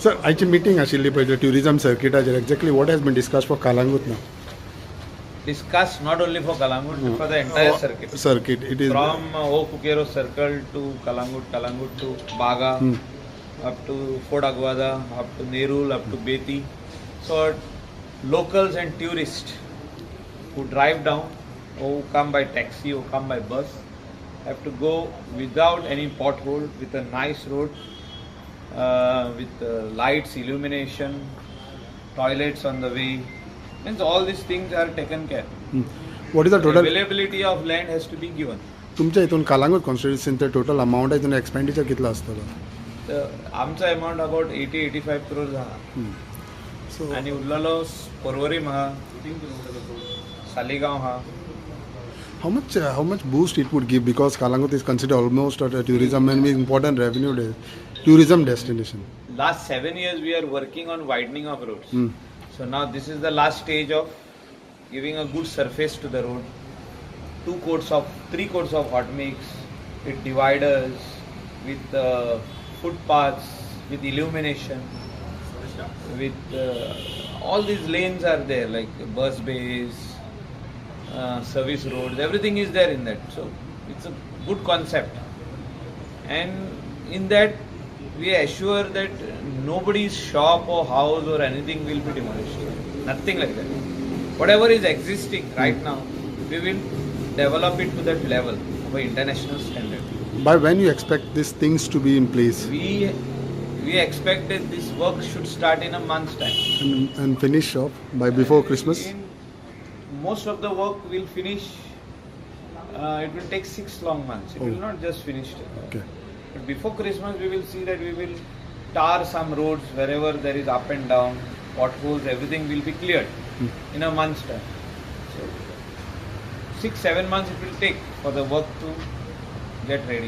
Sir, आयची meeting आशिल्ली पळय ट्युरिझम सर्किटाचेर exactly what has been discussed for Calangute नाव Discussed not only for Kalangut, but for the entire circuit. Circuit, it is From O Pukero Circle to Kalangut, Kalangut to Baga, up to Fort Aguada, up to Nerul, up to Beti. So locals and tourists who drive down, or who come by taxi, or come by bus, have to go without any pothole, with a nice road, with lights, illumination, toilets on the way. Means all these things are taken care. What is the total Availability of land has to be given. तुमच्या हितून कलांगूट कॉन्स्टिट्युन्सीन ते total amount हितून expenditure कितलो आसतलो The आमचा amount about 80-85 crores आहा. सो आणि उरलेलो पर्वरीम आहा, सालिगांव आहा. how much boost it would give because Kalangut is considered almost a tourism and important tourism destination. Last 7 years we are working on widening of roads. So now this is the last stage of giving a good surface to the road. 3 courts of hot mix with dividers, with footpaths, with illumination, with all these lanes are there like bus bays, service roads, everything is there in that. So it's a good concept, and in that we assure that nobody's shop or house or anything will be demolished. Nothing like that. Whatever is existing right now, we will develop it to that level of an international standard. By when you expect these things to be in place We expect that this work should start in a month's time. and finish off by before Christmas? Most of the work will finish. It will take 6 long months. It will not just finish. Okay. But before Christmas, we will see that we will tar some roads wherever there is up and down, potholes, everything will be cleared in a month's time. So 6-7 months it will take for the work to get ready.